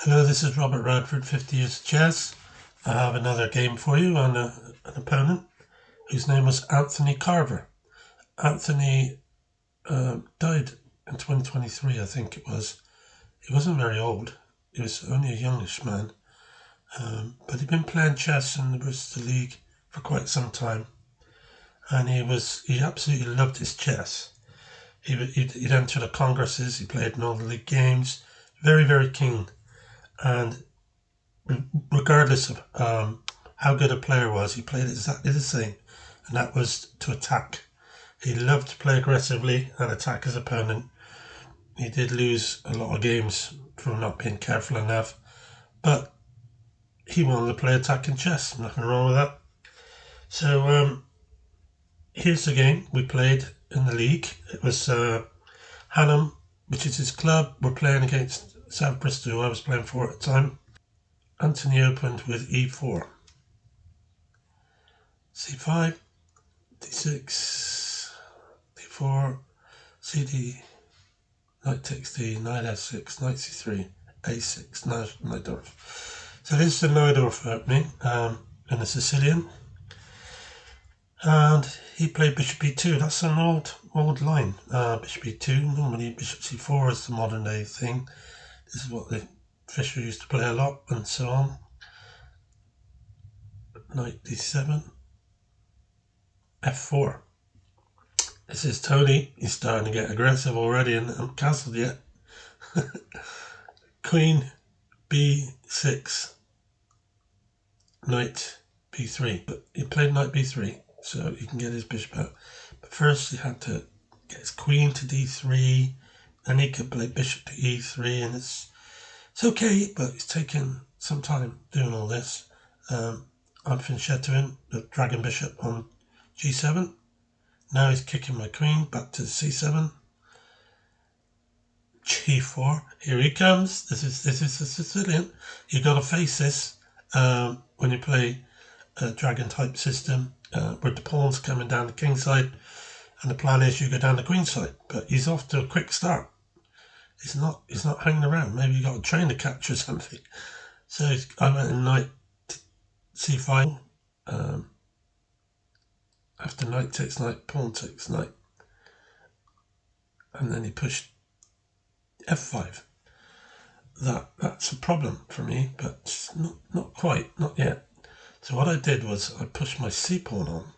Hello, this is Robert Radford, 50 Years of Chess. I have another game for you on an opponent whose name was Anthony Carver. Anthony died in 2023, I think it was. He wasn't very old. He was only a youngish man. But he'd been playing chess in the Bristol League for quite some time. And he absolutely loved his chess. He'd enter the congresses, he played in all the league games. Very, very keen. And regardless of how good a player was, he played exactly the same, and that was to attack. He loved to play aggressively and attack his opponent. He did lose a lot of games from not being careful enough, but he wanted to play attacking chess. Nothing wrong with that. So here's the game we played in the league. It was Hannam, which is his club. We're playing against South Bristol, who I was playing for at the time. Anthony opened with e4, c5, d6, d4, cd, knight takes d, knight f6, knight c3, a6, Neidorf. So this is the Neidorf opening in the Sicilian, and he played bishop e2. That's an old line. Bishop e2. Normally bishop c4 is the modern day thing. This is what the Fisher used to play a lot, and so on. Knight d7, f4. This is Tony. He's starting to get aggressive already and hasn't castled yet. Queen b6, knight b3. But he played knight b3, so he can get his bishop out. But first he had to get his queen to d3, then he could play bishop to e3, and it's okay, but it's taken some time doing all this. I'm fianchettoing the dragon bishop on g7. Now he's kicking my queen back to c7. g4. Here he comes. This is the Sicilian. You've got to face this when you play a dragon type system where the pawn's coming down the king side, and the plan is you go down the queen side. But he's off to a quick start. He's not hanging around. Maybe you got to train to catch or something. So I went in knight c5. After knight takes knight, pawn takes knight, and then he pushed f5. That's a problem for me, but not quite, not yet. So what I did was I pushed my c pawn on,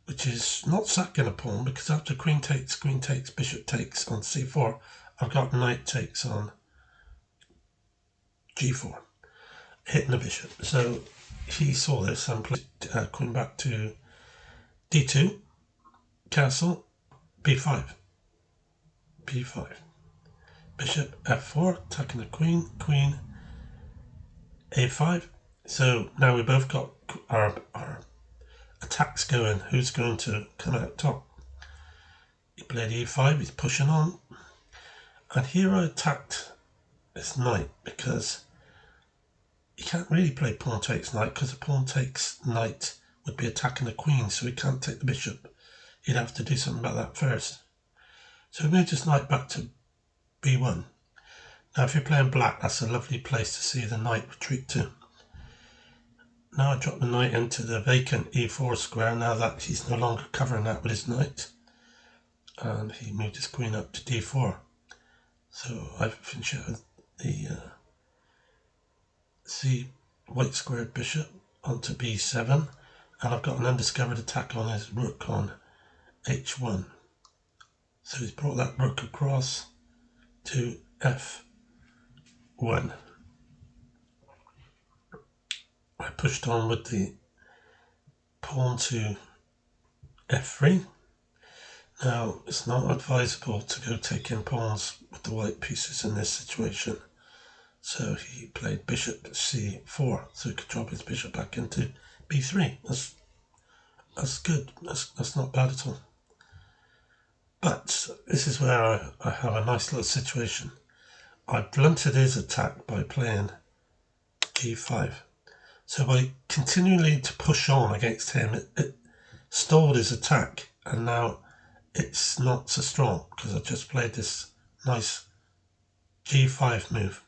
which is not sacking a pawn, because after queen takes, bishop takes on c4, I've got knight takes on g4, hitting the bishop. So he saw this and played queen back to d2, castle, b5, bishop f4, attacking the queen, queen a5. So now we both got our attacks going. Who's going to come out top? He played e5, he's pushing on. And here I attacked this knight, because he can't really play pawn takes knight, because the pawn takes knight would be attacking the queen, so he can't take the bishop. He'd have to do something about that first. So we moved his knight back to b1. Now if you're playing black, that's a lovely place to see the knight retreat to. Now I drop the knight into the vacant e4 square, now that he's no longer covering that with his knight. And he moved his queen up to d4. So I've finished the white squared bishop onto b7, and I've got an undiscovered attack on his rook on h1. So he's brought that rook across to f1. I pushed on with the pawn to f3. Now, it's not advisable to go taking pawns with the white pieces in this situation. So he played bishop c4, so he could drop his bishop back into b3. That's good. That's not bad at all. But this is where I have a nice little situation. I blunted his attack by playing g5. So by continually to push on against him, it stalled his attack, and now it's not so strong because I just played this nice g5 move.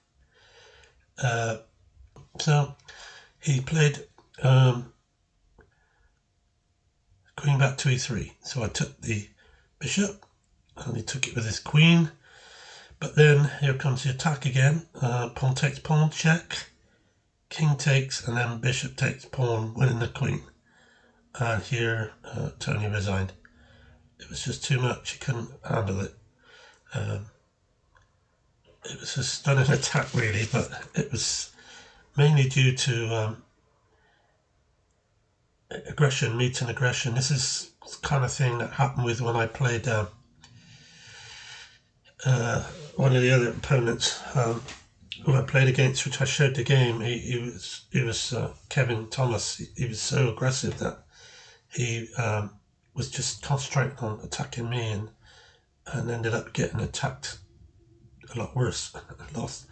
So he played queen back to e3. So I took the bishop and he took it with his queen. But then here comes the attack again. Pawn takes pawn, check. King takes, and then bishop takes pawn, winning the queen. And here Tony resigned. It was just too much. He couldn't handle it. It was a stunning attack, really, but it was mainly due to aggression meeting aggression. This is the kind of thing that happened with when I played one of the other opponents who I played against, which I showed the game. He was Kevin Thomas. He was so aggressive that he was just concentrating on attacking me and ended up getting attacked a lot worse. Lost.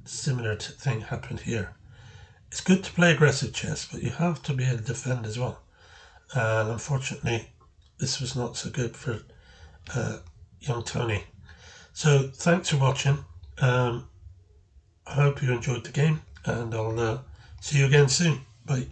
Similar thing happened here. It's good to play aggressive chess, but you have to be able to defend as well. And unfortunately, this was not so good for young Tony. So thanks for watching. I hope you enjoyed the game, and I'll see you again soon. Bye.